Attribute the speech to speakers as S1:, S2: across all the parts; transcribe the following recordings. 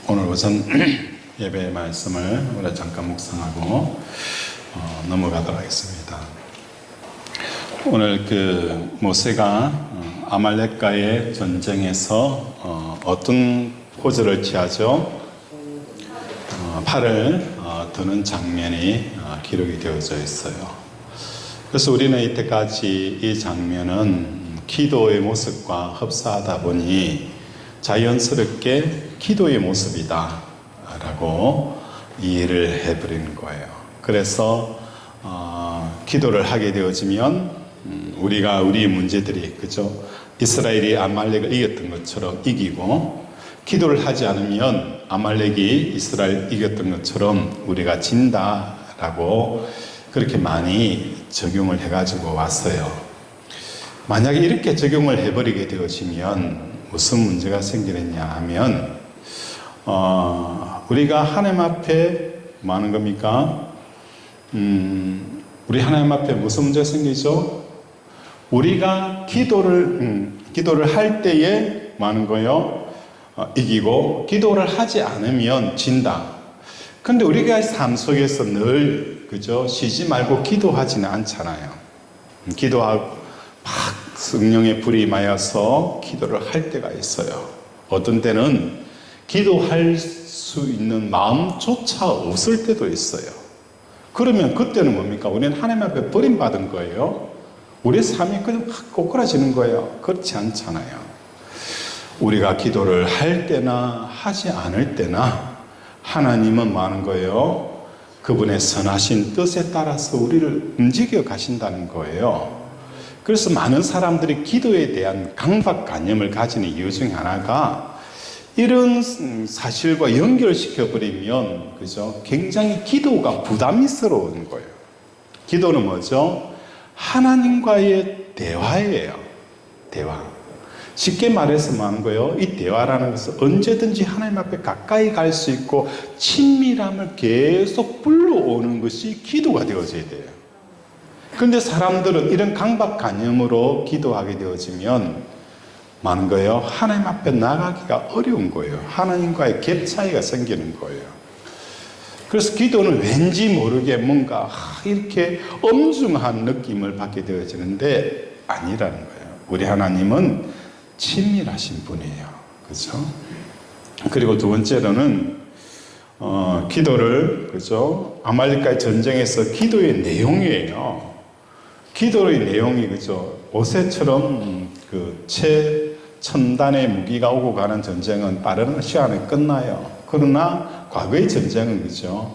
S1: 오늘 우선 예배의 말씀을 우리 잠깐 묵상하고 넘어가도록 하겠습니다. 오늘 모세가 아말렉과의 전쟁에서 어떤 포즈를 취하죠? 팔을 드는 장면이 기록이 되어져 있어요. 그래서 우리는 이때까지 이 장면은 기도의 모습과 흡사하다 보니 자연스럽게 기도의 모습이다 라고 이해를 해버리는 거예요. 그래서 기도를 하게 되어지면 우리가 우리의 문제들이 그죠? 이스라엘이 아말렉을 이겼던 것처럼 이기고, 기도를 하지 않으면 아말렉이 이스라엘 이겼던 것처럼 우리가 진다라고 그렇게 많이 적용을 해가지고 왔어요. 만약에 이렇게 적용을 해버리게 되어지면 무슨 문제가 생기느냐 하면 우리가 하나님 앞에 뭐 하는 겁니까? 우리 하나님 앞에 무슨 문제가 생기죠? 우리가 기도를 할 때에 뭐 하는 거예요? 이기고, 기도를 하지 않으면 진다. 근데 우리가 삶 속에서 늘 그죠? 쉬지 말고 기도하지는 않잖아요. 기도하고 막 성령의 불이 임하여서 기도를 할 때가 있어요. 어떤 때는 기도할 수 있는 마음조차 없을 때도 있어요. 그러면 그때는 뭡니까? 우리는 하나님 앞에 버림받은 거예요. 우리의 삶이 그냥 확 꼬꾸라지는 거예요. 그렇지 않잖아요. 우리가 기도를 할 때나 하지 않을 때나 하나님은 뭐 하는 거예요? 그분의 선하신 뜻에 따라서 우리를 움직여 가신다는 거예요. 그래서 많은 사람들이 기도에 대한 강박관념을 가지는 이유 중에 하나가 이런 사실과 연결시켜버리면 그죠? 굉장히 기도가 부담스러운 거예요. 기도는 뭐죠? 하나님과의 대화예요. 대화. 쉽게 말해서 뭐 하는 거예요? 이 대화라는 것은 언제든지 하나님 앞에 가까이 갈 수 있고 친밀함을 계속 불러오는 것이 기도가 되어져야 돼요. 그런데 사람들은 이런 강박관념으로 기도하게 되어지면 많은 거예요. 하나님 앞에 나가기가 어려운 거예요. 하나님과의 갭 차이가 생기는 거예요. 그래서 기도는 왠지 모르게 뭔가 이렇게 엄중한 느낌을 받게 되어지는데 아니라는 거예요. 우리 하나님은 친밀하신 분이에요. 그죠? 그리고 두 번째로는 기도를 그죠? 아말렉과의 전쟁에서 기도의 내용이에요. 기도의 내용이 그죠? 오새처럼 최첨단의 무기가 오고 가는 전쟁은 빠른 시간에 끝나요. 그러나 과거의 전쟁은 그죠?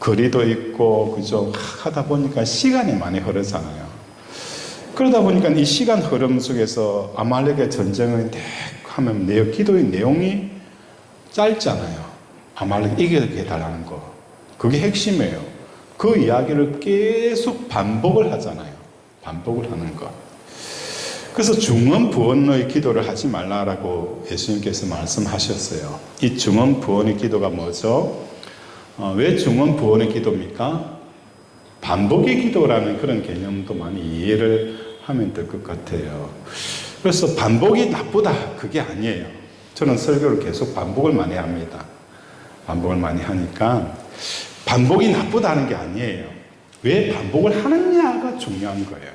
S1: 거리도 있고 그죠? 하다 보니까 시간이 많이 흐르잖아요. 그러다 보니까 이 시간 흐름 속에서 아말렉의 전쟁을 하면 기도의 내용이 짧잖아요. 아말렉 이기게 해달라는 거. 그게 핵심이에요. 그 이야기를 계속 반복을 하잖아요. 반복을 하는 것. 그래서 중언부언의 기도를 하지 말라라고 예수님께서 말씀하셨어요. 이 중언부언의 기도가 뭐죠? 왜 중언부언의 기도입니까? 반복의 기도라는 그런 개념도 많이 이해를 하면 될 것 같아요. 그래서 반복이 나쁘다 그게 아니에요. 저는 설교를 계속 반복을 많이 합니다. 반복을 많이 하니까 반복이 나쁘다는 게 아니에요. 왜 반복을 하느냐가 중요한 거예요.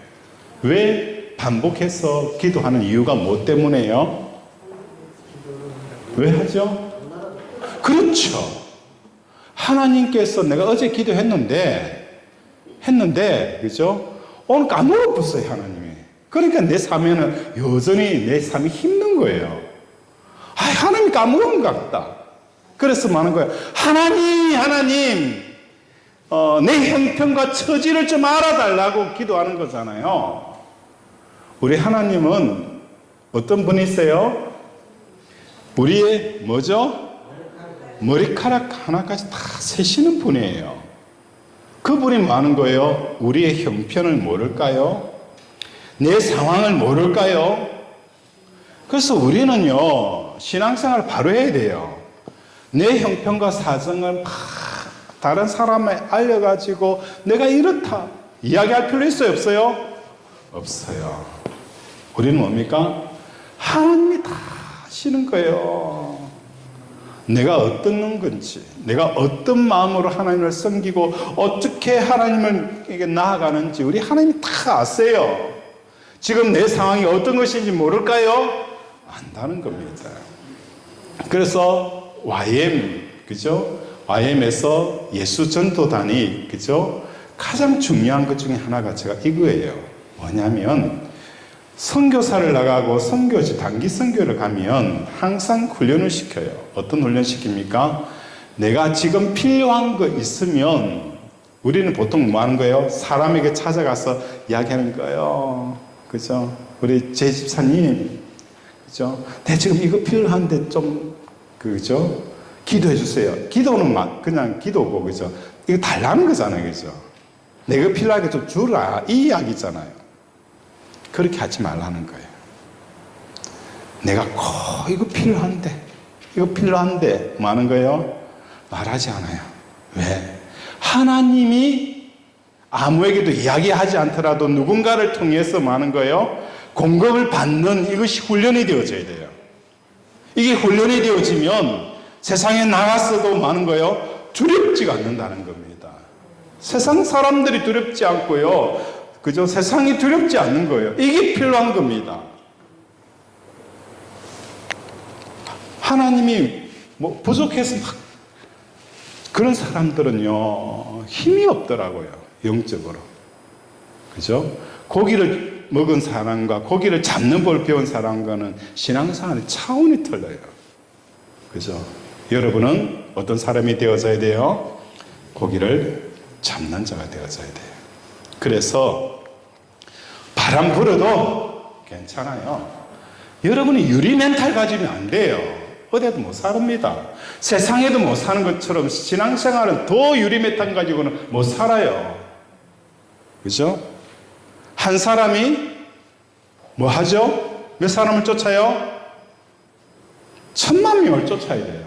S1: 왜 반복해서 기도하는 이유가 뭐 때문에요? 왜 하죠? 그렇죠. 하나님께서 내가 어제 기도했는데 그죠? 오늘 까먹었어요, 하나님이. 그러니까 내 삶에는 여전히 내 삶이 힘든 거예요. 하나님 까먹은 것 같다. 그래서 뭐 하는 거예요? 하나님, 내 형편과 처지를 좀 알아달라고 기도하는 거잖아요. 우리 하나님은 어떤 분이세요? 우리의 뭐죠? 머리카락 하나까지 다 세시는 분이에요. 그분이 뭐 하는 거예요? 우리의 형편을 모를까요? 내 상황을 모를까요? 그래서 우리는요, 신앙생활을 바로 해야 돼요. 내 형편과 사정을 막 다른 사람에 알려가지고 내가 이렇다 이야기할 필요 있어요? 없어요? 없어요. 우리는 뭡니까? 하나님이 다 하시는 거예요. 내가 어떤 건지, 내가 어떤 마음으로 하나님을 섬기고 어떻게 하나님에게 나아가는지 우리 하나님이 다 아세요. 지금 내 상황이 어떤 것인지 모를까요? 안다는 겁니다. 그래서 YM, 그죠? YM에서 예수 전도단이, 그죠? 가장 중요한 것 중에 하나가 제가 이거예요. 뭐냐면 선교사를 나가고 선교지, 단기 선교를 가면 항상 훈련을 시켜요. 어떤 훈련 시킵니까? 내가 지금 필요한 거 있으면 우리는 보통 뭐 하는 거예요? 사람에게 찾아가서 이야기하는 거예요. 그죠? 우리 제 집사님, 그죠? 내 지금 이거 필요한데 좀, 그죠? 기도해 주세요. 기도는 막 그냥 기도고, 그죠? 이거 달라는 거잖아요. 그죠? 내가 필요하게 좀 주라. 이 이야기잖아요. 그렇게 하지 말라는 거예요. 내가 꼭 이거 필요한데 뭐 하는 거예요? 말하지 않아요. 왜? 하나님이 아무에게도 이야기하지 않더라도 누군가를 통해서 뭐 하는 거예요? 공급을 받는 이것이 훈련이 되어져야 돼요. 이게 훈련이 되어지면 세상에 나갔어도 뭐 하는 거예요? 두렵지가 않는다는 겁니다. 세상 사람들이 두렵지 않고요. 그죠? 세상이 두렵지 않는 거예요. 이게 필요한 겁니다. 하나님이 뭐 부족해서 막 그런 사람들은요, 힘이 없더라고요. 영적으로. 그죠? 고기를 먹은 사람과 고기를 잡는 법 배운 사람과는 신앙생활의 차원이 틀려요. 그죠? 여러분은 어떤 사람이 되어져야 돼요? 고기를 잡는 자가 되어져야 돼요. 그래서 바람 불어도 괜찮아요. 여러분이 유리 멘탈 가지면 안 돼요. 어디에도 못 삽니다. 세상에도 못 사는 것처럼 신앙생활은 더 유리 멘탈 가지고는 못 살아요. 그죠? 한 사람이 뭐 하죠? 몇 사람을 쫓아요? 10,000,000명을 쫓아야 돼요.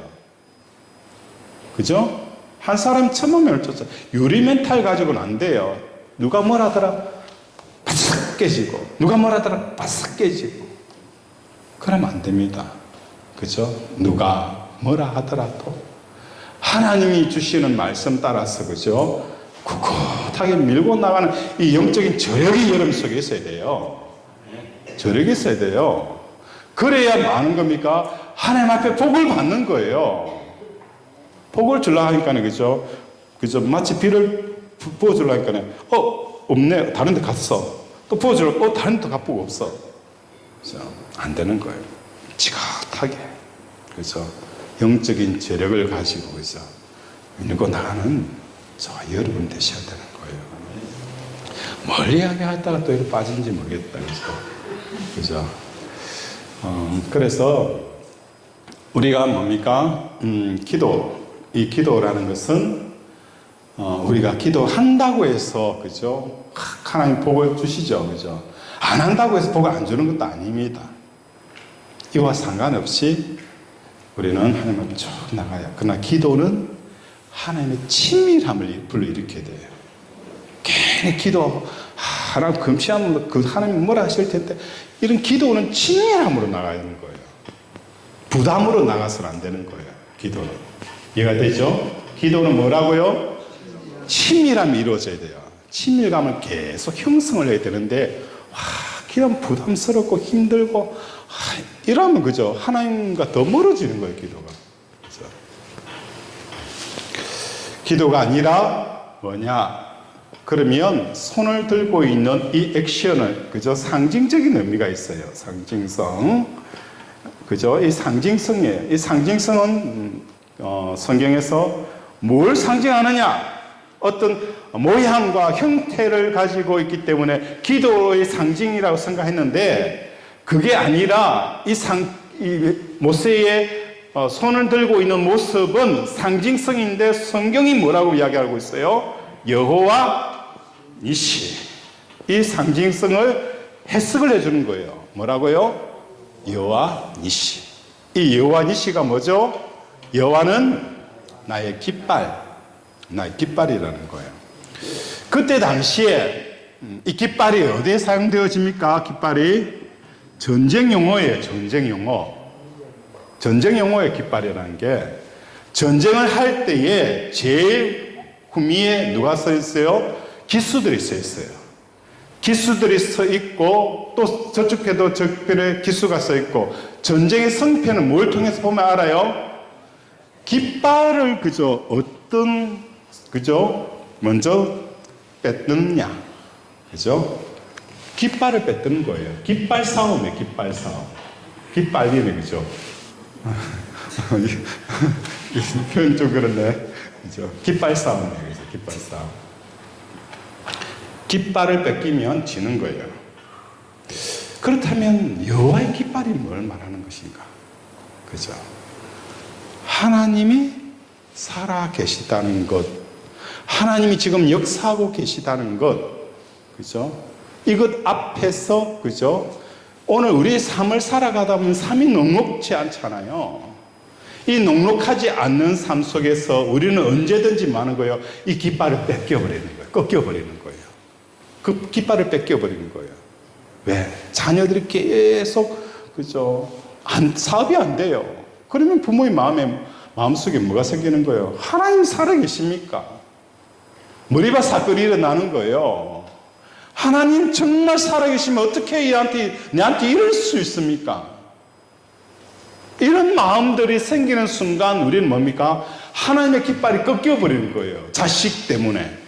S1: 그죠? 한 사람 10,000,000명을 쫓아요. 유리 멘탈 가지고는 안 돼요. 누가 뭘 하더라? 바싹 깨지고, 누가 뭘 하더라? 바싹 깨지고. 그러면 안 됩니다. 그죠? 누가 뭐라 하더라도 하나님이 주시는 말씀 따라서, 그죠? 꿋꿋하게 밀고 나가는 이 영적인 저력이 여러분 속에 있어야 돼요. 저력이 있어야 돼요. 그래야 많은 겁니까? 하나님 앞에 복을 받는 거예요. 복을 주려고 하니까는, 그죠? 그죠? 마치 비를 부어주려고 하니까는, 없네. 다른 데 갔어. 또 부어주려고, 다른 데 가쁘고 없어. 그죠? 안 되는 거예요. 지긋하게. 그죠? 영적인 재력을 가지고, 그죠? 밀고 나가는 저와 여러분 되셔야 되는 거예요. 뭘 이야기하다가 또 이렇게 빠진지 모르겠다. 그죠? 그래서 우리가 뭡니까? 이 기도라는 것은 우리가 기도한다고 해서, 그죠? 하나님 복을 주시죠. 그죠? 안 한다고 해서 복을 안 주는 것도 아닙니다. 이와 상관없이 우리는 하나님 앞에 쭉 나가요. 그러나 기도는 하나님의 친밀함을 불러일으켜야 돼요. 괜히 기도하고, 하나님 금시하면 그 하나님 뭐라 하실 텐데, 이런 기도는 친밀함으로 나가야 하는 거예요. 부담으로 나가서는 안 되는 거예요. 기도는. 이해가 되죠? 기도는 뭐라고요? 친밀함이 이루어져야 돼요. 친밀감을 계속 형성을 해야 되는데, 그냥 부담스럽고 힘들고, 이러면, 그죠? 하나님과 더 멀어지는 거예요, 기도가. 그죠? 기도가 아니라 뭐냐? 그러면 손을 들고 있는 이 액션을, 그죠? 상징적인 의미가 있어요. 상징성. 그죠? 이 상징성이에요. 이 상징성은 성경에서 뭘 상징하느냐? 어떤 모양과 형태를 가지고 있기 때문에 기도의 상징이라고 생각했는데, 그게 아니라 이 모세의 손을 들고 있는 모습은 상징성인데, 성경이 뭐라고 이야기하고 있어요? 여호와 니시. 이 상징성을 해석을 해주는 거예요. 뭐라고요? 여호와 니시. 이 여호와 니시가 뭐죠? 여호와는 나의 깃발, 나의 깃발이라는 거예요. 그때 당시에 이 깃발이 어디에 사용되어집니까? 깃발이 전쟁 용어예요. 전쟁 용어. 전쟁 용어의 깃발이라는 게 전쟁을 할 때에 제일 후미에 누가 서 있어요? 기수들이 서 있어요. 기수들이 서 있고 또 저쪽에도 적편에 기수가 서 있고 전쟁의 성패는 뭘 통해서 보면 알아요? 깃발을 먼저 뺏느냐, 깃발을 뺏는 거예요. 깃발 싸움이에요. 깃발 싸움. 깃발이네, 표현 좀 그렇네. 깃발 싸움이에요. 깃발 싸움. 깃발을 뺏기면 지는 거예요. 그렇다면 여호와의 깃발이 뭘 말하는 것인가? 하나님이 살아 계시다는 것, 하나님이 지금 역사하고 계시다는 것, 이것 앞에서, 오늘 우리의 삶을 살아가다 보면 삶이 녹록지 않잖아요. 이 녹록하지 않는 삶 속에서 우리는 언제든지 많은 거예요. 이 깃발을 뺏겨버리는 거예요. 꺾여버리는 거예요. 그 깃발을 뺏겨버리는 거예요. 왜? 자녀들이 계속, 사업이 안 돼요. 그러면 부모의 마음속에 뭐가 생기는 거예요? 하나님 살아계십니까? 머리바 사건이 일어나는 거예요. 하나님 정말 살아계시면 어떻게 내한테 이럴 수 있습니까? 이런 마음들이 생기는 순간 우리는 뭡니까? 하나님의 깃발이 꺾여버리는 거예요. 자식 때문에,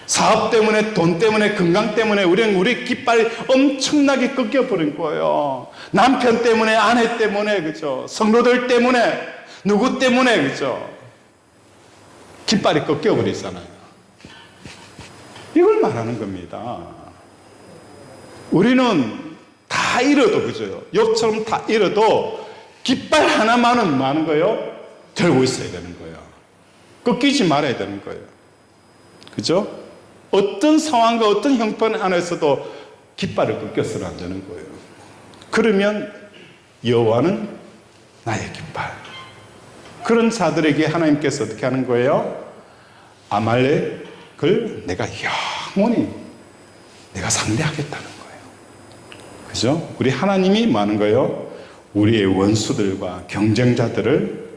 S1: 사업 때문에, 돈 때문에, 건강 때문에 우리는 우리 깃발이 엄청나게 꺾여버린 거예요. 남편 때문에, 아내 때문에, 성도들 때문에, 누구 때문에, 깃발이 꺾여버리잖아요. 이걸 말하는 겁니다. 우리는 다 잃어도, 욥처럼 다 잃어도 깃발 하나만은 많은 거예요? 들고 있어야 되는 거예요. 꺾이지 말아야 되는 거예요. 어떤 상황과 어떤 형편 안에서도 깃발을 꺾여서는 안 되는 거예요. 그러면 여호와는 나의 깃발. 그런 자들에게 하나님께서 어떻게 하는 거예요? 아말렉을 내가 영원히 내가 상대하겠다는 거예요. 우리 하나님이 많은 거예요? 우리의 원수들과 경쟁자들을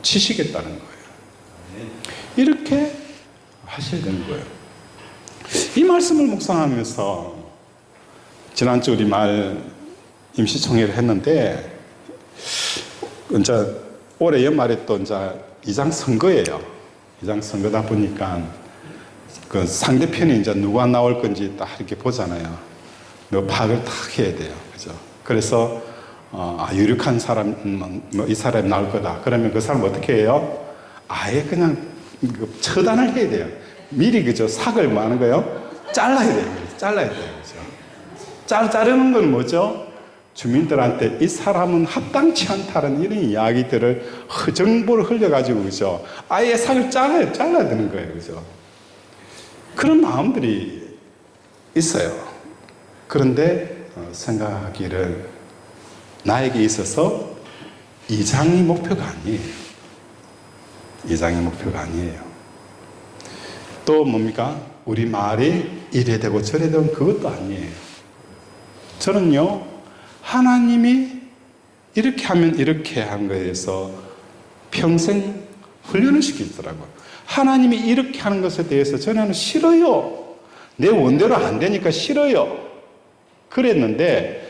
S1: 치시겠다는 거예요. 이렇게 하셔야 되는 거예요. 이 말씀을 묵상하면서 지난주 우리 말 임시총회를 했는데 이제 올해 연말에 또 이제 이장 선거예요. 이장 선거다 보니까 그 상대편이 이제 누가 나올 건지 딱 이렇게 보잖아요. 파악을 딱 해야 돼요. 그래서 유력한 사람, 이 사람이 나올 거다. 그러면 그 사람 어떻게 해요? 아예 그냥 처단을 해야 돼요. 미리 삭을 뭐 하는 거예요? 잘라야 돼요. 자르는 건 뭐죠? 주민들한테 이 사람은 합당치 않다는 이런 이야기들을 정보를 흘려가지고 아예 삭을 잘라야 되는 거예요. 그런 마음들이 있어요. 그런데 생각하기를 나에게 있어서 이장이 목표가 아니에요. 이장이 목표가 아니에요. 또 뭡니까? 우리 말이 이래 되고 저래 되고 그것도 아니에요. 저는요, 하나님이 이렇게 하면 이렇게 한 거에 대해서 평생 훈련을 시키더라고요. 하나님이 이렇게 하는 것에 대해서 저는 싫어요. 내 원대로 안 되니까 싫어요. 그랬는데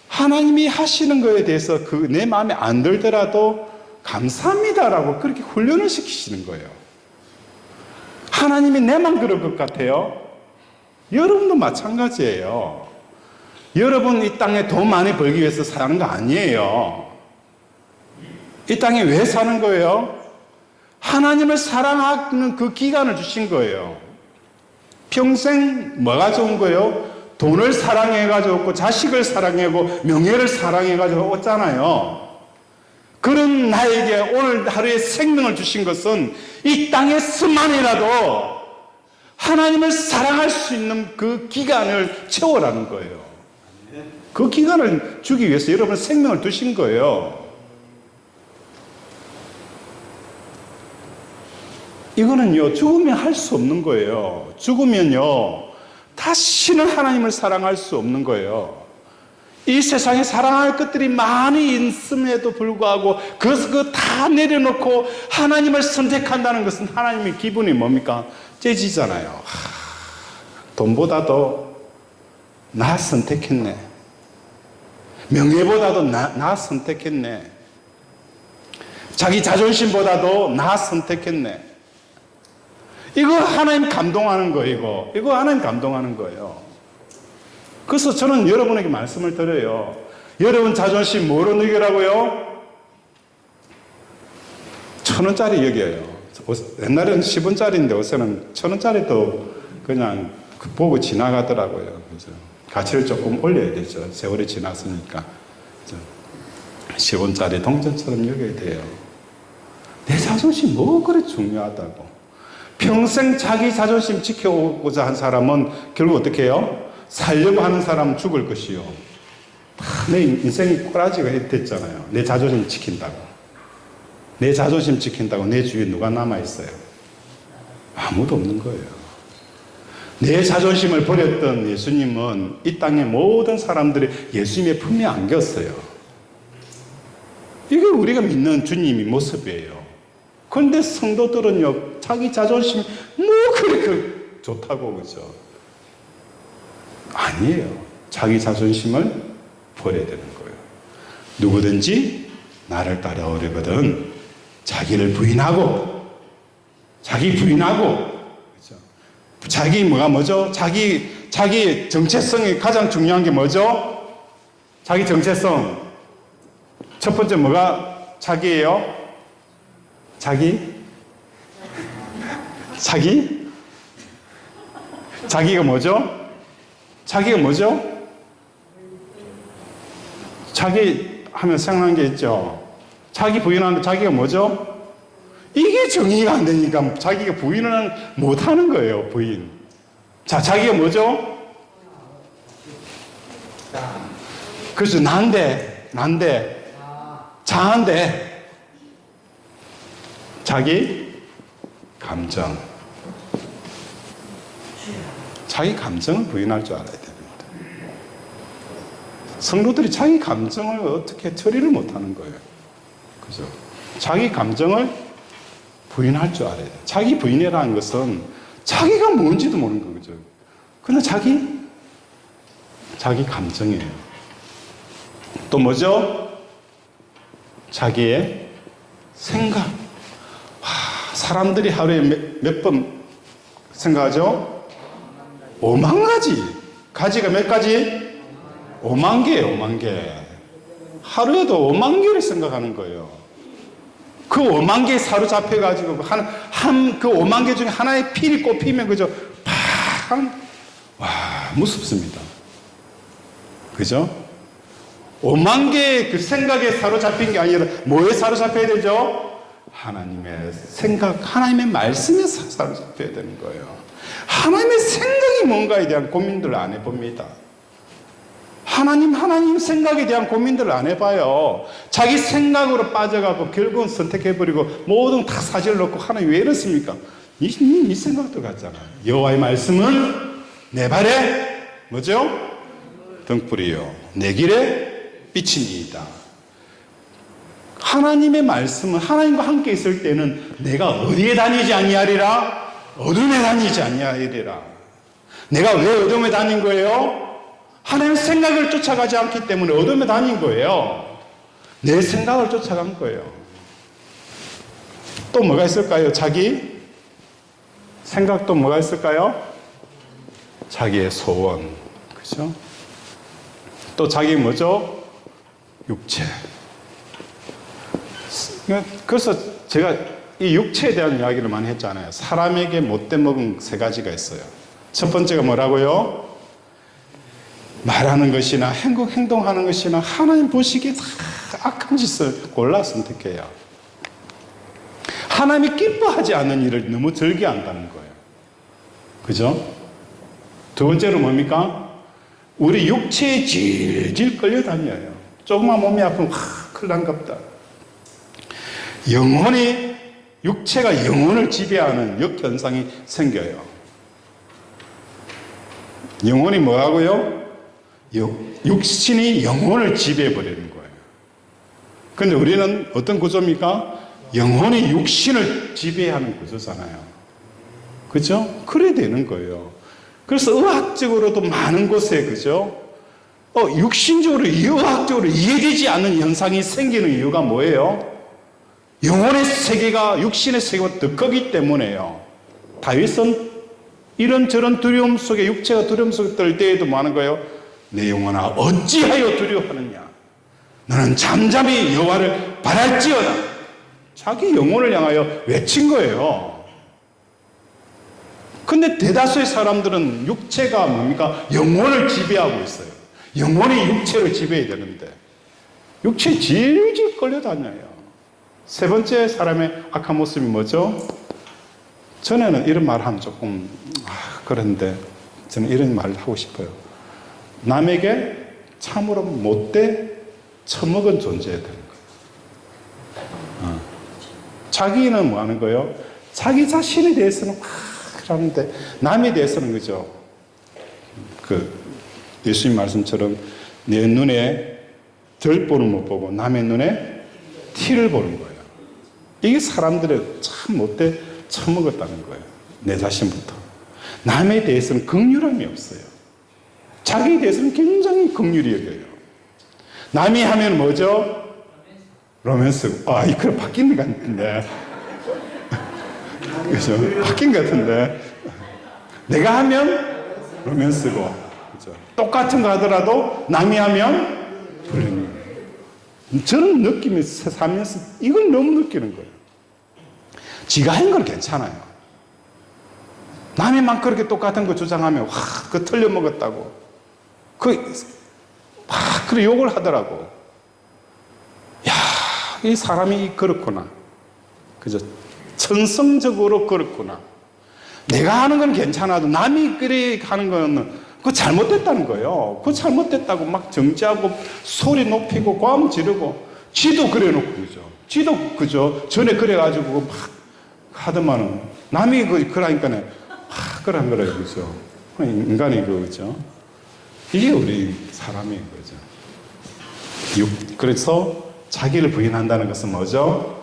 S1: 하나님이 하시는 거에 대해서 내 마음에 안 들더라도 감사합니다라고 그렇게 훈련을 시키시는 거예요. 하나님이 내만 그럴 것 같아요? 여러분도 마찬가지예요. 여러분 이 땅에 돈 많이 벌기 위해서 사는 거 아니에요. 이 땅에 왜 사는 거예요? 하나님을 사랑하는 그 기간을 주신 거예요. 평생 뭐가 좋은 거예요? 돈을 사랑해가지고 없고 자식을 사랑하고 명예를 사랑해가지고 없잖아요. 그런 나에게 오늘 하루에 생명을 주신 것은 이 땅에서만이라도 하나님을 사랑할 수 있는 그 기간을 채워라는 거예요. 그 기간을 주기 위해서 여러분 생명을 두신 거예요. 이거는요, 죽으면 할 수 없는 거예요. 죽으면요, 다시는 하나님을 사랑할 수 없는 거예요. 이 세상에 사랑할 것들이 많이 있음에도 불구하고 그것을 다 내려놓고 하나님을 선택한다는 것은 하나님의 기분이 뭡니까? 째지잖아요. 돈보다도 나 선택했네. 명예보다도 나 선택했네. 자기 자존심보다도 나 선택했네. 이거 하나님 감동하는 거예요. 이거 하나님 감동하는 거예요. 그래서 저는 여러분에게 말씀을 드려요. 여러분 자존심 뭐로 여기라고요? 1,000원짜리 여겨요. 옛날에는 10원짜리인데 요새는 1,000원짜리도 그냥 보고 지나가더라고요. 그래서 가치를 조금 올려야 되죠. 세월이 지났으니까. 10원짜리 동전처럼 여겨야 돼요. 내 자존심 뭐 그래 중요하다고. 평생 자기 자존심 지켜오고자 한 사람은 결국 어떻게 해요? 살려고 하는 사람은 죽을 것이요. 내 인생이 꼬라지가 됐잖아요. 내 자존심 지킨다고. 내 자존심 지킨다고 내 주위에 누가 남아있어요? 아무도 없는 거예요. 내 자존심을 버렸던 예수님은 이 땅의 모든 사람들이 예수님의 품에 안겼어요. 이게 우리가 믿는 주님의 모습이에요. 그런데 성도들은요, 자기 자존심이 뭐 그렇게 좋다고, 그죠? 아니에요. 자기 자존심을 버려야 되는 거예요. 누구든지 나를 따라오려거든 자기를 부인하고, 그죠? 자기 뭐죠? 자기 정체성이 가장 중요한 게 뭐죠? 자기 정체성. 첫 번째 뭐가 자기예요? 자기가 뭐죠? 자기 하면 생각난 게 있죠. 자기 부인하는데 자기가 뭐죠? 이게 정의가 안 되니까 자기가 부인을 못 하는 거예요, 부인. 자, 자기가 뭐죠? 그렇죠. 난데, 자한데. 자기 감정. 자기 감정을 부인할 줄 알아야 됩니다. 성도들이 자기 감정을 어떻게 처리를 못 하는 거예요. 그죠? 자기 감정을 부인할 줄 알아야 돼요. 자기 부인이라는 것은 자기가 뭔지도 모르는 거죠. 그냥 자기 감정이에요. 또 뭐죠? 자기의 생각. 사람들이 하루에 몇 번 생각하죠? 5만 가지. 가지가 몇 가지? 5만 개예요, 5만 개. 하루에도 5만 개를 생각하는 거예요. 그 5만 개에 사로잡혀가지고, 그 5만 개 중에 하나의 필이 꼽히면, 그죠? 무섭습니다. 그죠? 5만 개의 그 생각에 사로잡힌 게 아니라, 뭐에 사로잡혀야 되죠? 하나님의 생각, 하나님의 말씀에 사로잡혀야 되는 거예요. 하나님의 생각이 뭔가에 대한 고민들을 안 해봅니다. 하나님 생각에 대한 고민들을 안 해봐요. 자기 생각으로 빠져가고 결국은 선택해버리고 모든 다 사실을 놓고 하나님 왜 이렇습니까? 네 생각도 같잖아. 여호와의 말씀은 내 발에 뭐죠? 등불이요 내 길에 빛이니이다. 하나님의 말씀은 하나님과 함께 있을 때는 내가 어디에 다니지 아니하리라? 어둠에 다니지 아니하리라. 내가 왜 어둠에 다닌 거예요? 하나님의 생각을 쫓아가지 않기 때문에 어둠에 다닌 거예요. 내 생각을 쫓아간 거예요. 또 뭐가 있을까요? 자기 생각 또 뭐가 있을까요? 자기의 소원. 그죠? 또 자기 뭐죠? 육체. 그래서 제가 이 육체에 대한 이야기를 많이 했잖아요. 사람에게 못된 먹은 3가지가 있어요. 첫 번째가 뭐라고요? 말하는 것이나 행동하는 것이나 하나님 보시기에 다 악한 짓을 골라 선택해요. 하나님이 기뻐하지 않는 일을 너무 즐겨한다는 거예요. 그죠? 두 번째로 뭡니까? 우리 육체에 질질 끌려다녀요. 조금만 몸이 아프면 큰일 난갑다. 육체가 영혼을 지배하는 역현상이 생겨요. 영혼이 뭐하고요? 육신이 영혼을 지배해버리는 거예요. 근데 우리는 어떤 구조입니까? 영혼이 육신을 지배하는 구조잖아요. 그죠? 그래야 되는 거예요. 그래서 의학적으로도 많은 곳에, 그죠? 육신적으로, 의학적으로 이해되지 않는 현상이 생기는 이유가 뭐예요? 영혼의 세계가 육신의 세계가 더 크기 때문에요. 다윗은 이런저런 두려움 속에, 육체가 두려움 속에 떨 때에도 뭐 하는 거예요? 내 영혼아 어찌하여 두려워하느냐? 너는 잠잠히 여호와를 바랄지어다. 자기 영혼을 향하여 외친 거예요. 근데 대다수의 사람들은 육체가 뭡니까? 영혼을 지배하고 있어요. 영혼이 육체를 지배해야 되는데 육체에 질질 끌려다녀요. 세 번째 사람의 악한 모습이 뭐죠? 전에는 이런 말 하면 조금 그런데 저는 이런 말을 하고 싶어요. 남에게 참으로 못돼 처먹은 존재해야 되는 거예요. 자기는 뭐 하는 거예요? 자기 자신에 대해서는 막 하는데 남에 대해서는 그죠? 예수님 말씀처럼 내 눈에 들보를 못 보고 남의 눈에 티를 보는 거예요. 이게 사람들의 참 못돼 처먹었다는 거예요. 내 자신부터. 남에 대해서는 긍휼함이 없어요. 자기에 대해서는 굉장히 긍휼히 여겨요. 남이 하면 뭐죠? 로맨스. 이거 바뀐 것 같은데. 그죠? 바뀐 것 같은데. 내가 하면 로맨스고, 그죠? 똑같은 거 하더라도 남이 하면 불륜. 저는 느낌이 살면서 이걸 너무 느끼는 거예요. 지가 한 건 괜찮아요. 남이 막 그렇게 똑같은 거 주장하면 그거 틀려먹었다고. 그래 욕을 하더라고. 야, 이 사람이 그렇구나. 그죠? 천성적으로 그렇구나. 내가 하는 건 괜찮아도 남이 그래 하는 건 그거 잘못됐다는 거예요. 그거 잘못됐다고 막 정지하고 소리 높이고 고함 지르고 지도 그래 놓고 그죠? 지도 그죠? 전에 그래가지고 막 하더만은 남이 그러니까는 그런 거래요. 그죠? 인간이 그죠? 이게 우리 사람인 거죠. 그래서 자기를 부인한다는 것은 뭐죠?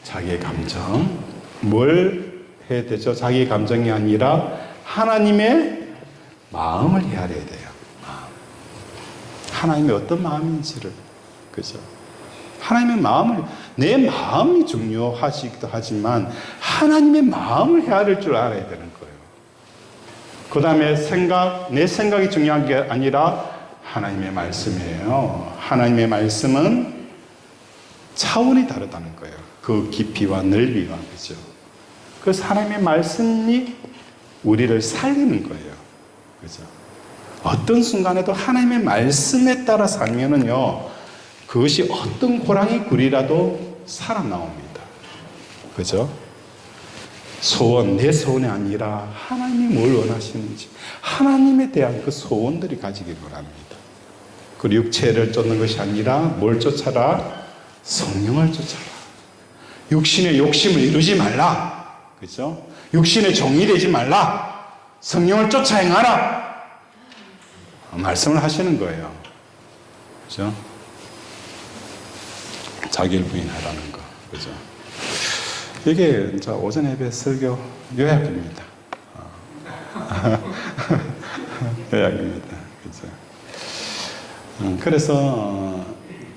S1: 자기의 감정. 뭘 해야 되죠? 자기의 감정이 아니라 하나님의 마음을 헤아려야 돼요. 하나님의 어떤 마음인지를. 그죠? 하나님의 마음을, 내 마음이 중요하시기도 하지만 하나님의 마음을 헤아릴 줄 알아야 되는 거예요. 그 다음에 내 생각이 중요한 게 아니라 하나님의 말씀이에요. 하나님의 말씀은 차원이 다르다는 거예요. 그 깊이와 넓이가. 그죠? 그래서 하나님의 말씀이 우리를 살리는 거예요. 그죠? 어떤 순간에도 하나님의 말씀에 따라 살면은요, 그것이 어떤 호랑이 굴이라도 살아나옵니다. 그죠? 내 소원이 아니라 하나님이 뭘 원하시는지, 하나님에 대한 그 소원들이 가지길 바랍니다. 그 육체를 쫓는 것이 아니라 뭘 쫓아라? 성령을 쫓아라. 육신의 욕심을 이루지 말라. 그죠? 육신의 종이 되지 말라. 성령을 쫓아 행하라. 말씀을 하시는 거예요. 그죠? 자기를 부인하라는 거. 그죠? 이게 이제 오전 예배 설교 요약입니다. 요약입니다. 그죠? 그래서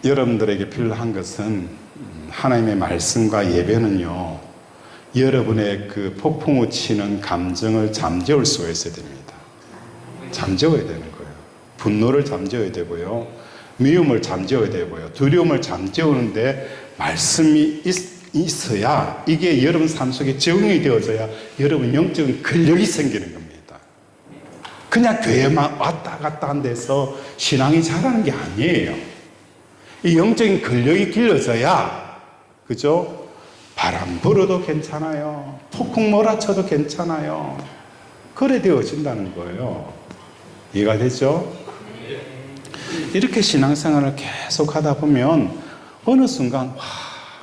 S1: 여러분들에게 필요한 것은 하나님의 말씀과 예배는요, 여러분의 그 폭풍우 치는 감정을 잠재울 수가 있어야 됩니다. 잠재워야 되는 거예요. 분노를 잠재워야 되고요, 미움을 잠재워야 되고요, 두려움을 잠재우는데 말씀이 있어야, 이게 여러분 삶 속에 적응이 되어져야 여러분 영적인 근력이 생기는 겁니다. 그냥 교회만 왔다 갔다 한 데서 신앙이 자라는 게 아니에요. 이 영적인 근력이 길러져야, 그죠? 바람 불어도 괜찮아요. 폭풍 몰아쳐도 괜찮아요. 그래 되어진다는 거예요. 이해가 되죠? 이렇게 신앙생활을 계속 하다 보면 어느 순간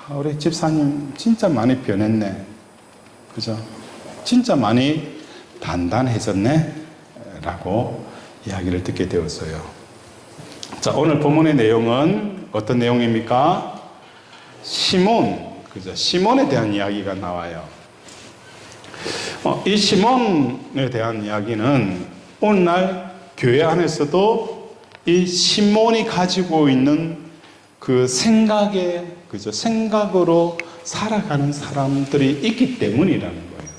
S1: 우리 집사님 진짜 많이 변했네. 그죠? 진짜 많이 단단해졌네. 라고 이야기를 듣게 되었어요. 자, 오늘 본문의 내용은 어떤 내용입니까? 시몬, 그죠? 시몬에 대한 이야기가 나와요. 이 시몬에 대한 이야기는 오늘날 교회 안에서도 이 시몬이 가지고 있는 그 그죠? 생각으로 살아가는 사람들이 있기 때문이라는 거예요.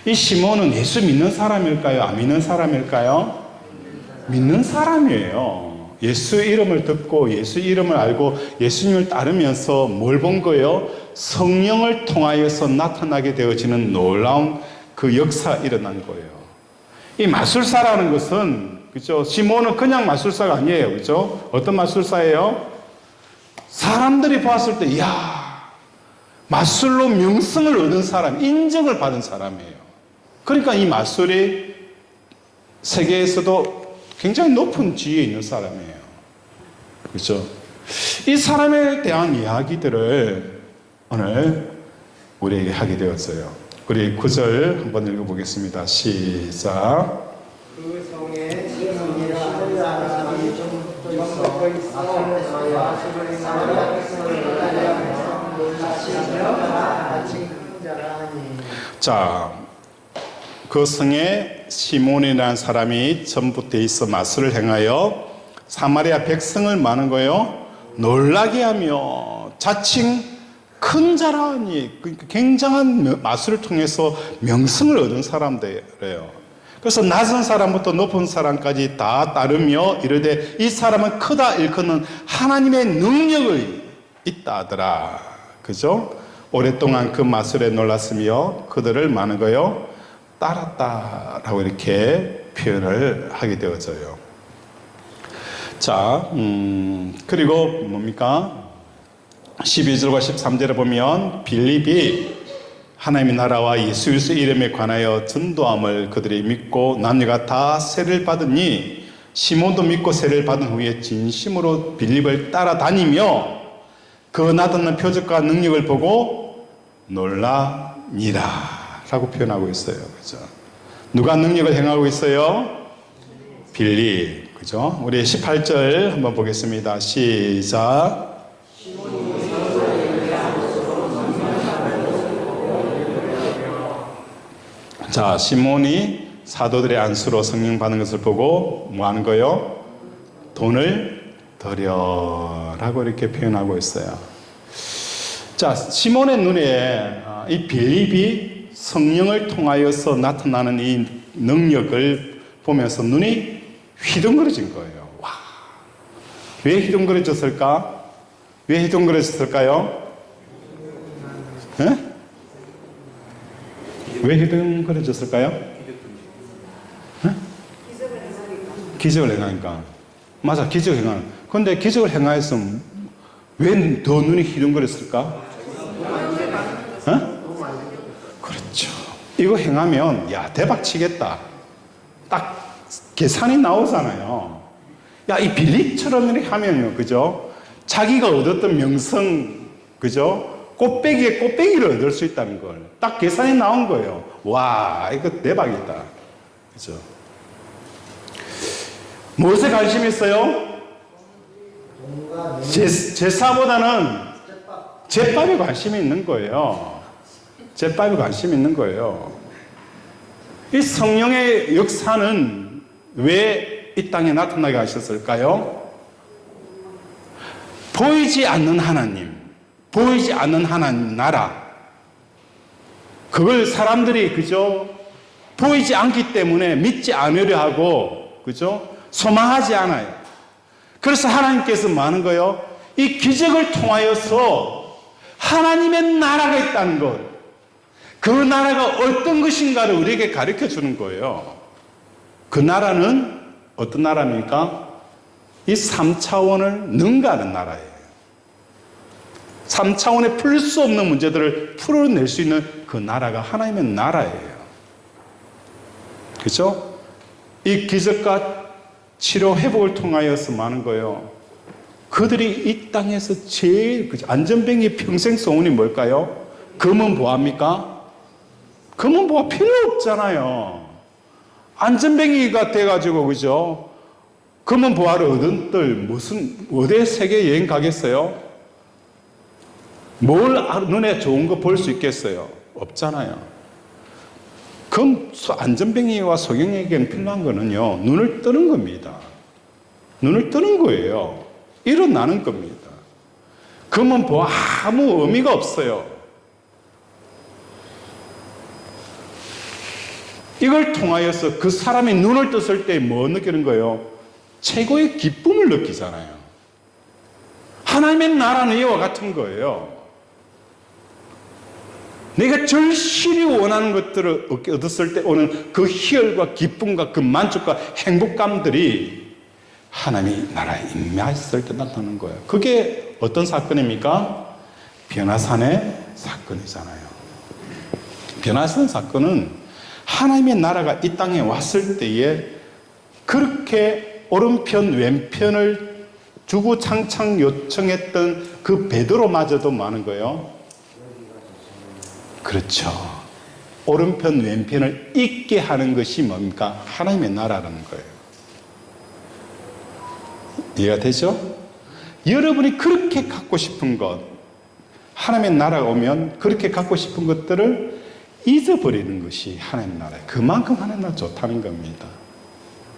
S1: 이 시몬은 예수 믿는 사람일까요? 안 믿는 사람일까요? 믿는 사람이에요. 예수 이름을 듣고 예수 이름을 알고 예수님을 따르면서 뭘 본 거예요? 성령을 통하여서 나타나게 되어지는 놀라운 그 역사가 일어난 거예요. 이 마술사라는 것은, 그죠? 시몬은 그냥 마술사가 아니에요. 그죠? 어떤 마술사예요? 사람들이 봤을 때, 이야, 마술로 명성을 얻은 사람, 인정을 받은 사람이에요. 그러니까 이 마술이 세계에서도 굉장히 높은 지위에 있는 사람이에요. 그렇죠? 이 사람에 대한 이야기들을 오늘 우리에게 하게 되었어요. 우리 9절 한번 읽어보겠습니다. 시작.
S2: 그 성에 시몬이라 하는 사람이 좀 붙어 있어 마술을 행하여 백성을 따르며 놀라시며 마치 큰 자라 하니.
S1: 자, 그 성에 시몬이라는 사람이 전부터 있어 마술을 행하여 사마리아 백성을 많은 거예요. 놀라게 하며 자칭 큰 자라니, 굉장한 마술을 통해서 명성을 얻은 사람들이에요. 그래서 낮은 사람부터 높은 사람까지 다 따르며 이르되 이 사람은 크다 일컫는 하나님의 능력이 있다 하더라. 그죠? 오랫동안 그 마술에 놀랐으며 그들을 많은 거요 따랐다라고 이렇게 표현을 하게 되어져요. 자, 그리고 뭡니까? 12절과 13절에 보면 빌립이 하나님의 나라와 예수 그리스도 이름에 관하여 전도함을 그들이 믿고 남녀가 다 세례를 받으니 시몬도 믿고 세례를 받은 후에 진심으로 빌립을 따라다니며 그 나타난 표적과 능력을 보고 놀라니라 라고 표현하고 있어요. 그죠? 누가 능력을 행하고 있어요? 빌립. 그죠? 우리 18절 한번 보겠습니다. 시작. 자, 시몬이 사도들의 안수로 성령 받는 것을 보고 뭐 하는 거예요? 돈을 드려라고 이렇게 표현하고 있어요. 자, 시몬의 눈에 이 빌립이 성령을 통하여서 나타나는 이 능력을 보면서 눈이 휘둥그러진 거예요. 와, 왜 휘둥그러졌을까? 왜 휘둥그러졌을까요? 네? 왜 휘둥그러졌을까요? 네? 기적을 행하니까. 맞아, 기적을 행하는. 그런데 기적을 행하였으면 왜 더 눈이 휘둥그랬을까? 네? 그렇죠. 이거 행하면 야 대박 치겠다. 딱 계산이 나오잖아요. 야, 이 빌립처럼 이렇게 하면요, 그죠? 자기가 얻었던 명성, 그죠? 꽃배기에 꽃배기를 얻을 수 있다는 걸 딱 계산이 나온 거예요. 와, 이거 대박이다. 그죠? 무엇에 관심 있어요? 제사보다는 제밥에 관심이 있는 거예요. 제밥에 관심이 있는 거예요. 이 성령의 역사는 왜 이 땅에 나타나게 하셨을까요? 보이지 않는 하나님, 보이지 않는 하나님 나라, 그걸 사람들이 그죠? 보이지 않기 때문에 믿지 않으려 하고, 그죠? 소망하지 않아요. 그래서 하나님께서 뭐 하는 거예요? 이 기적을 통하여서 하나님의 나라가 있다는 것, 그 나라가 어떤 것인가를 우리에게 가르쳐 주는 거예요. 그 나라는 어떤 나라입니까? 이 3차원을 능가하는 나라예요. 3차원에 풀 수 없는 문제들을 풀어낼 수 있는 그 나라가 하나님의 나라예요. 그렇죠? 이 기적과 치료 회복을 통하여서 많은 거예요. 그들이 이 땅에서 제일 안전뱅이 평생 소원이 뭘까요? 금은 뭐합니까? 금은 뭐가 필요 없잖아요. 안전뱅이가 돼가지고, 그죠? 그러면 부활을 얻은들 무슨 어디 세계 여행 가겠어요? 뭘 눈에 좋은 거 볼 수 있겠어요? 없잖아요. 그럼 안전뱅이와 소경에게는 필요한 거는요, 눈을 뜨는 겁니다. 눈을 뜨는 거예요. 일어나는 겁니다. 그러면 뭐 아무 의미가 없어요. 이걸 통하여서 그 사람이 눈을 떴을 때 뭐 느끼는 거예요? 최고의 기쁨을 느끼잖아요. 하나님의 나라는 이와 같은 거예요. 내가 절실히 원하는 것들을 얻었을 때 오는 그 희열과 기쁨과 그 만족과 행복감들이 하나님의 나라에 임했을 때 나타나는 거예요. 그게 어떤 사건입니까? 변화산의 사건이잖아요. 변화산 사건은 하나님의 나라가 이 땅에 왔을 때에 그렇게 오른편 왼편을 주구장창 요청했던 그 베드로마저도 많은 거예요. 그렇죠. 오른편 왼편을 잊게 하는 것이 뭡니까? 하나님의 나라라는 거예요. 이해가 되죠? 여러분이 그렇게 갖고 싶은 것, 하나님의 나라가 오면 그렇게 갖고 싶은 것들을 잊어버리는 것이 하나님의 나라예요. 그만큼 하나님의 나라 좋다는 겁니다.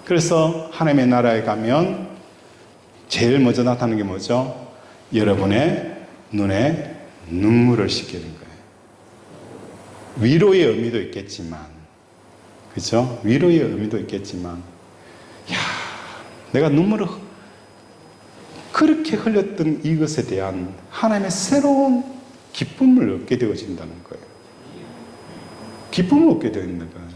S1: 그래서 하나님의 나라에 가면 제일 먼저 나타나는 게 뭐죠? 여러분의 눈에 눈물을 씻기는 거예요. 위로의 의미도 있겠지만, 그죠? 위로의 의미도 있겠지만, 야, 내가 눈물을 그렇게 흘렸던 이것에 대한 하나님의 새로운 기쁨을 얻게 되어진다는 거예요. 기쁨을 얻게 되어있는 거예요.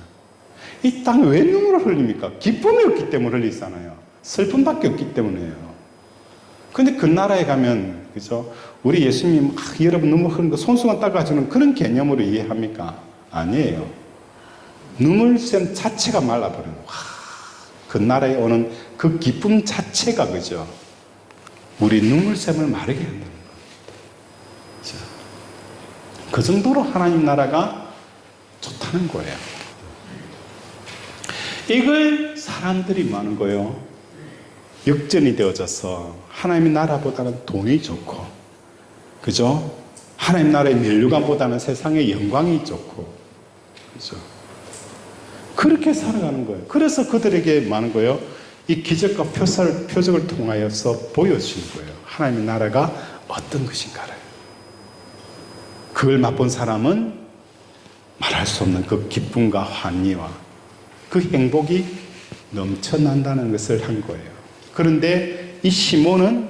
S1: 이 땅에 왜 눈물을 흘립니까? 기쁨이 없기 때문에 흘리잖아요. 슬픔밖에 없기 때문에요. 근데 그 나라에 가면, 그죠? 우리 예수님이 막 여러분 눈물 흐르는 거 손수건 닦아주는 그런 개념으로 이해합니까? 아니에요. 눈물샘 자체가 말라버려요. 와, 그 나라에 오는 그 기쁨 자체가, 그죠? 우리 눈물샘을 마르게 한다는 겁니다. 그죠? 그 정도로 하나님 나라가 좋다는 거예요. 이걸 사람들이 많은 거예요. 역전이 되어져서 하나님의 나라보다는 돈이 좋고, 그죠? 하나님 나라의 면류관보다는 세상의 영광이 좋고, 그죠? 그렇게 살아가는 거예요. 그래서 그들에게 많은 거예요. 이 기적과 표적을 통하여서 보여주는 거예요. 하나님의 나라가 어떤 것인가를. 그걸 맛본 사람은 말할 수 없는 그 기쁨과 환희와 그 행복이 넘쳐난다는 것을 한 거예요. 그런데 이 시몬은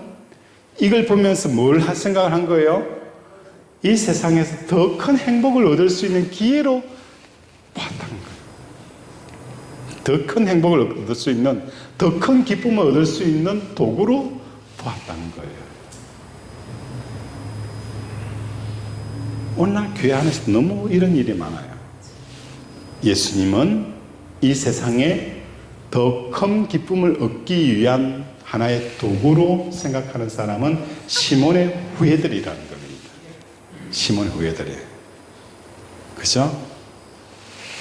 S1: 이걸 보면서 뭘 생각을 한 거예요? 이 세상에서 더 큰 행복을 얻을 수 있는 기회로 봤다는 거예요. 더 큰 행복을 얻을 수 있는, 더 큰 기쁨을 얻을 수 있는 도구로 보았다는 거예요. 오늘날 교회 안에서 너무 이런 일이 많아요. 예수님은 이 세상에 더 큰 기쁨을 얻기 위한 하나의 도구로 생각하는 사람은 시몬의 후예들이라는 겁니다. 시몬의 후예들이에요. 그죠?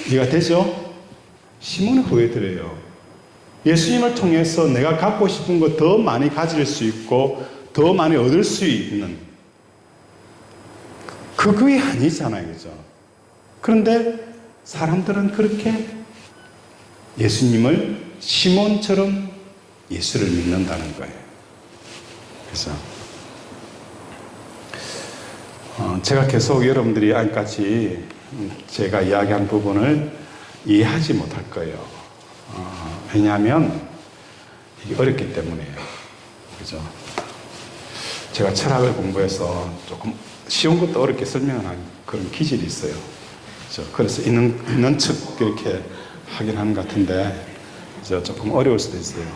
S1: 이해가 되죠? 시몬의 후예들이에요. 예수님을 통해서 내가 갖고 싶은 거 더 많이 가질 수 있고 더 많이 얻을 수 있는 그게 아니잖아요. 그죠? 그런데 사람들은 그렇게 예수님을 시몬처럼 예수를 믿는다는 거예요. 그래서 제가 계속 여러분들이 아직까지 제가 이야기한 부분을 이해하지 못할 거예요. 왜냐하면 이게 어렵기 때문이에요. 그죠? 제가 철학을 공부해서 조금 쉬운 것도 어렵게 설명하는 그런 기질이 있어요. 그죠? 그래서 있는 척 이렇게 하긴 하는 것 같은데 조금 어려울 수도 있어요.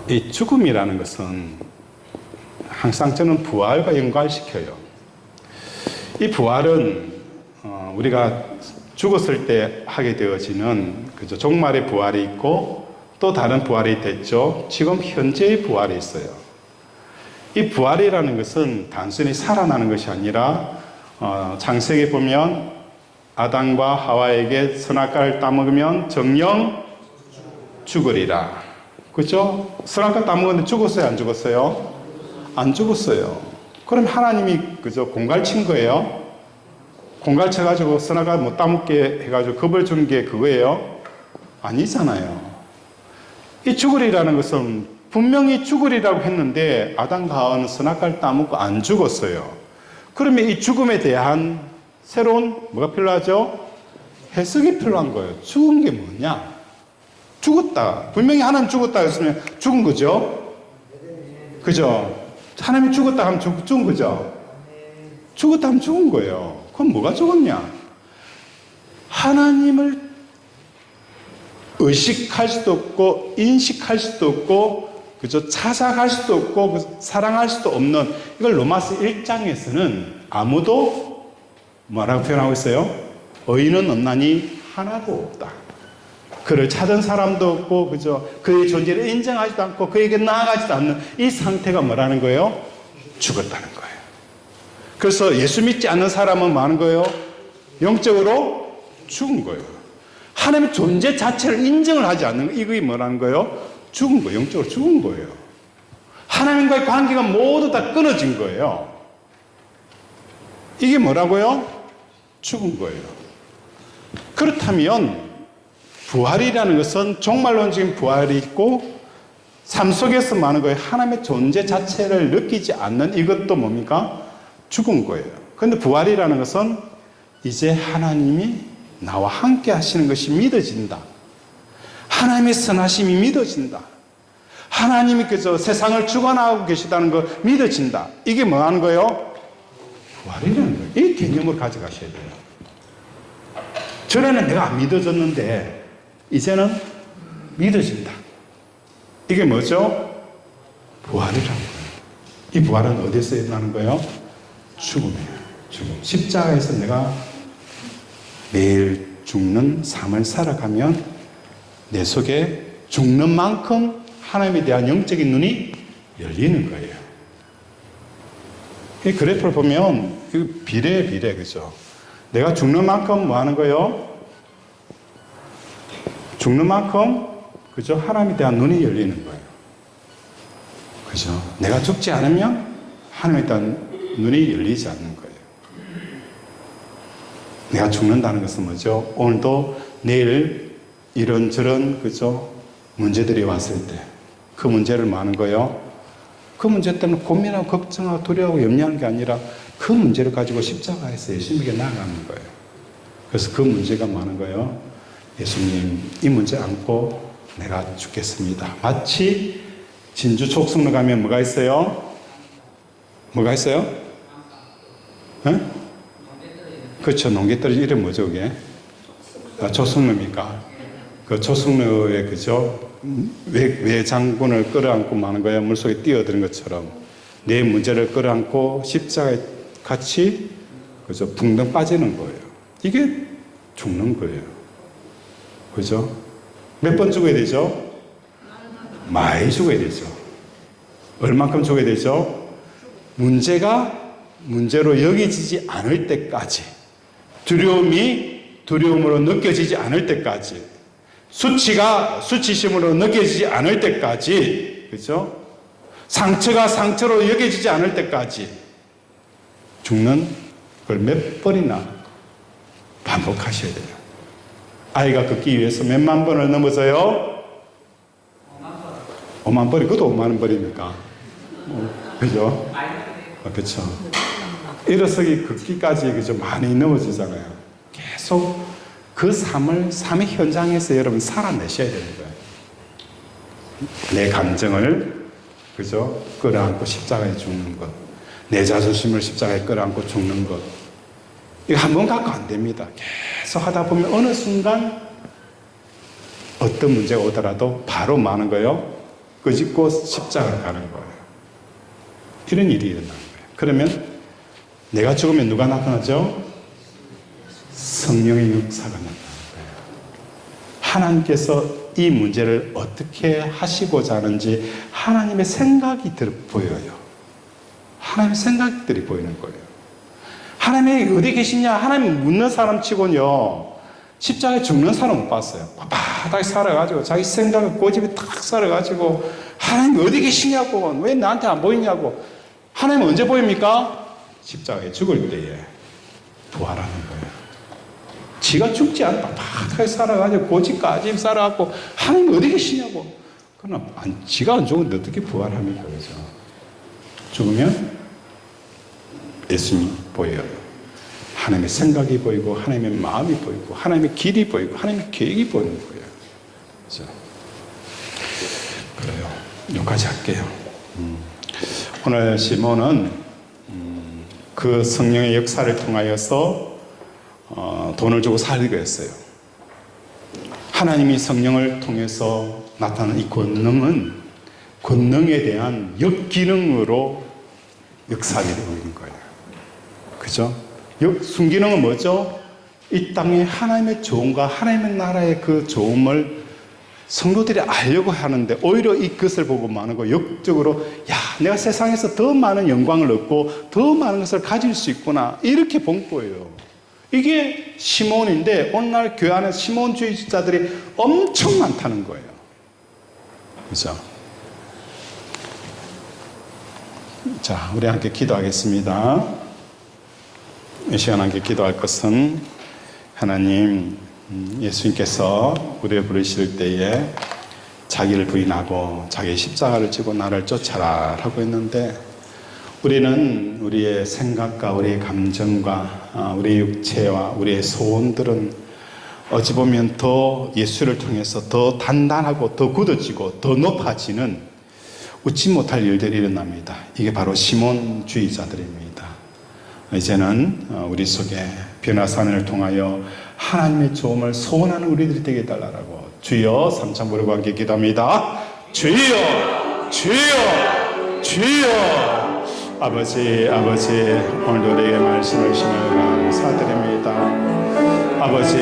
S1: 이 죽음이라는 것은 항상 저는 부활과 연관시켜요. 이 부활은 우리가 죽었을 때 하게 되어지는 그죠? 종말의 부활이 있고 또 다른 부활이 됐죠. 지금 현재의 부활이 있어요. 이 부활이라는 것은 단순히 살아나는 것이 아니라 창세기에 보면 아담과 하와에게 선악과를 따먹으면 정령 죽으리라. 그죠? 선악과 따먹었는데 죽었어요? 안 죽었어요? 안 죽었어요. 그럼 하나님이 그죠? 공갈 친 거예요? 공갈 쳐가지고 선악과 못 따먹게 해가지고 겁을 준 게 그거예요? 아니잖아요. 이 죽으리라는 것은 분명히 죽으리라고 했는데 아담과 하와는 선악과를 따먹고 안 죽었어요. 그러면 이 죽음에 대한 새로운 뭐가 필요하죠? 해석이 필요한 거예요. 죽은 게 뭐냐? 죽었다. 분명히 하나님 죽었다 했으면 죽은 거죠? 그죠? 하나님이 죽었다 하면 죽은 거죠? 죽었다 하면 죽은 거예요. 그럼 뭐가 죽었냐? 하나님을 의식할 수도 없고 인식할 수도 없고 그죠? 찾아갈 수도 없고 사랑할 수도 없는 이걸 로마서 1장에서는 아무도 뭐라고 표현하고 있어요? 의인은 없나니 하나도 없다. 그를 찾은 사람도 없고 그죠? 그의 존재를 인정하지도 않고 그에게 나아가지도 않는 이 상태가 뭐라는 거예요? 죽었다는 거예요. 그래서 예수 믿지 않는 사람은 뭐 하는 거예요? 영적으로 죽은 거예요. 하나님의 존재 자체를 인정을 하지 않는 거, 이게 뭐라는 거예요? 죽은 거예요. 영적으로 죽은 거예요. 하나님과의 관계가 모두 다 끊어진 거예요. 이게 뭐라고요? 죽은 거예요. 그렇다면 부활이라는 것은 종말론적인 부활이 있고 삶 속에서 많은 거예요. 하나님의 존재 자체를 느끼지 않는 이것도 뭡니까? 죽은 거예요. 그런데 부활이라는 것은 이제 하나님이 나와 함께 하시는 것이 믿어진다. 하나님의 선하심이 믿어진다. 하나님이 그저 세상을 주관하고 계시다는 거 믿어진다. 이게 뭐 하는 거예요? 부활이라는 거예요. 이 개념을 가져가셔야 돼요. 전에는 내가 안 믿어졌는데 이제는 믿어진다. 이게 뭐죠? 부활이라는 거예요. 이 부활은 어디서 일어나는 거예요? 죽음이에요. 죽음. 십자가에서 내가 매일 죽는 삶을 살아가면 내 속에 죽는 만큼 하나님에 대한 영적인 눈이 열리는 거예요. 이 그래프를 보면 비례 그죠? 내가 죽는 만큼 뭐 하는 거예요? 죽는 만큼 그죠? 하나님에 대한 눈이 열리는 거예요. 그죠? 내가 죽지 않으면 하나님에 대한 눈이 열리지 않는 거예요. 내가 죽는다는 것은 뭐죠? 오늘도 내일 이런저런 그죠? 문제들이 왔을 때 그 문제를 뭐 하는 거예요? 그 문제 때문에 고민하고 걱정하고 두려워하고 염려하는 게 아니라 그 문제를 가지고 십자가에서 예수님에게 나아가는 거예요. 그래서 그 문제가 뭐 하는 거예요? 예수님 이 문제 안고 내가 죽겠습니다. 마치 진주 촉성로 가면 뭐가 있어요? 뭐가 있어요? 네? 그렇죠. 농개 떨어진 이름 뭐죠 그게? 촉성로입니까? 그 촉성로에 그죠? 외장군을 끌어안고 마는 거예요. 물속에 뛰어드는 것처럼 내 문제를 끌어안고 십자가에 같이 그죠? 붕덩 빠지는 거예요. 이게 죽는 거예요. 그죠? 몇 번 죽어야 되죠? 많이 죽어야 되죠. 얼만큼 죽어야 되죠? 문제가 문제로 여겨지지 않을 때까지, 두려움이 두려움으로 느껴지지 않을 때까지, 수치가 수치심으로 느껴지지 않을 때까지, 그죠? 상처가 상처로 여겨지지 않을 때까지 죽는 걸 몇 번이나 반복하셔야 돼요. 아이가 걷기 위해서 몇만 번을 넘어서요? 5만 번이, 그것도 5만 번입니까? 그죠? 그렇죠. 일어서기 걷기까지 그죠? 많이 넘어지잖아요. 계속 그 삶의 현장에서 여러분 살아내셔야 되는 거예요. 내 감정을 그죠? 끌어안고 십자가에 죽는 것, 내 자존심을 십자가에 끌어안고 죽는 것, 이거 한 번 갖고 안 됩니다. 계속 하다 보면 어느 순간 어떤 문제가 오더라도 바로 마는 거예요. 끄집고 십자가를 가는 거예요. 이런 일이 일어나는 거예요. 그러면 내가 죽으면 누가 나타나죠? 성령의 역사가 나타나는 거예요. 하나님께서 이 문제를 어떻게 하시고자 하는지 하나님의 생각이 보여요. 하나님의 생각들이 보이는 거예요. 하나님이 어디 계시냐? 하나님 묻는 사람 치고는요, 십자가에 죽는 사람 못 봤어요. 빳빳하게 살아가지고 자기 생각을 고집이 탁 살아가지고 하나님 어디 계시냐고, 왜 나한테 안 보이냐고. 하나님 언제 보입니까? 십자가에 죽을 때에 부활하는 거예요. 지가 죽지 않고 빳빳하게 살아가지고 고집까지 살아가고 하나님 어디 계시냐고. 그러나 지가 안 죽은데 어떻게 부활합니까? 그죠? 죽으면 예수님이 보여요. 하나님의 생각이 보이고 하나님의 마음이 보이고 하나님의 길이 보이고 하나님의 계획이 보이는 거예요. 그죠? 그래요. 여기까지 할게요. 오늘 시몬은 그 성령의 역사를 통하여서 돈을 주고 살게 했어요. 하나님이 성령을 통해서 나타나는 이 권능은 권능에 대한 역기능으로 역사하게 되고 있는 거예요. 그죠? 순기능은 뭐죠? 이 땅에 하나님의 좋음과 하나님의 나라의 그 좋음을 성도들이 알려고 하는데 오히려 이것을 보고 많은 거 역적으로 내가 세상에서 더 많은 영광을 얻고 더 많은 것을 가질 수 있구나 이렇게 본 거예요. 이게 시몬인데 오늘날 교회 안에 시몬주의자들이 엄청 많다는 거예요. 그렇죠? 자, 우리 함께 기도하겠습니다. 이 시간 함께 기도할 것은 하나님, 예수님께서 우리를 부르실 때에 자기를 부인하고 자기 십자가를 지고 나를 쫓아라 라고 했는데 우리는 우리의 생각과 우리의 감정과 우리의 육체와 우리의 소원들은 어찌 보면 더 예수를 통해서 더 단단하고 더 굳어지고 더 높아지는 웃지 못할 일들이 일어납니다. 이게 바로 시몬주의자들입니다. 이제는 우리 속에 변화산을 통하여 하나님의 좋음을 소원하는 우리들이 되게 해달라고 주여 삼창 부르고 함께 기도합니다. 주여 주여 주여. 아버지 오늘도 우리에게 말씀을 주시며 감사드립니다. 아버지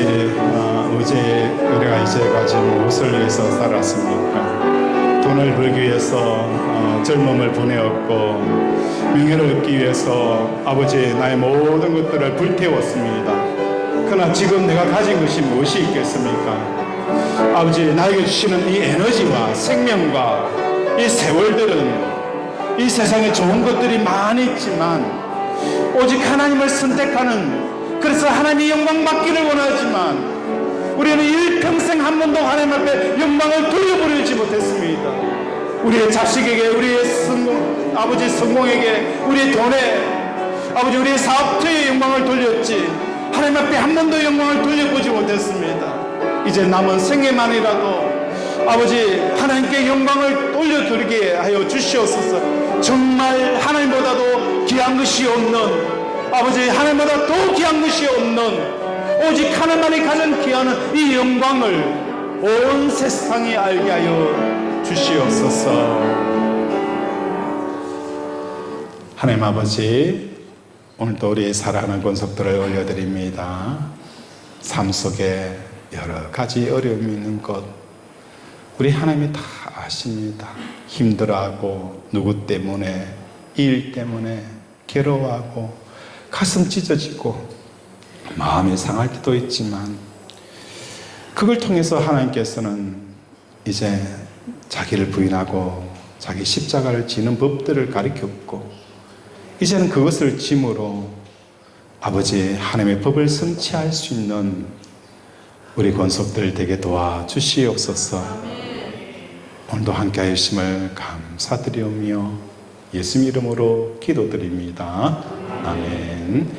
S1: 어제 우리가 이제까지 무엇을 위해서 살았습니까? 돈을 벌기 위해서 젊음을 보내었고 명예를 얻기 위해서 아버지 나의 모든 것들을 불태웠습니다. 그러나 지금 내가 가진 것이 무엇이 있겠습니까? 아버지 나에게 주시는 이 에너지와 생명과 이 세월들은 이 세상에 좋은 것들이 많이 있지만 오직 하나님을 선택하는, 그래서 하나님의 영광 받기를 원하지만 우리는 일평생 한 번도 하나님 앞에 영광을 돌려보내지 못했습니다. 우리의 자식에게, 우리의 아버지 성공에게, 우리의 돈에, 아버지 우리의 사업처에 영광을 돌렸지 하나님 앞에 한 번도 영광을 돌려보지 못했습니다. 이제 남은 생애만이라도 아버지 하나님께 영광을 돌려드리게 하여 주시옵소서. 정말 하나님보다도 귀한 것이 없는, 아버지 하나님보다 더 귀한 것이 없는 오직 하나님만이 가진 귀한 이 영광을 온 세상에 알게 하여 주시옵소서. 하나님 아버지, 오늘도 우리의 사랑하는 권속들을 올려드립니다. 삶 속에 여러 가지 어려움이 있는 것 우리 하나님이 다 아십니다. 힘들어하고 누구 때문에, 일 때문에 괴로워하고 가슴 찢어지고 마음이 상할 때도 있지만 그걸 통해서 하나님께서는 이제 자기를 부인하고 자기 십자가를 지는 법들을 가르쳤고 이제는 그것을 짐으로 아버지 하나님의 법을 성취할 수 있는 우리 권속들 되게 도와주시옵소서. 오늘도 함께 하심을 감사드리오며 예수님 이름으로 기도드립니다. 아멘.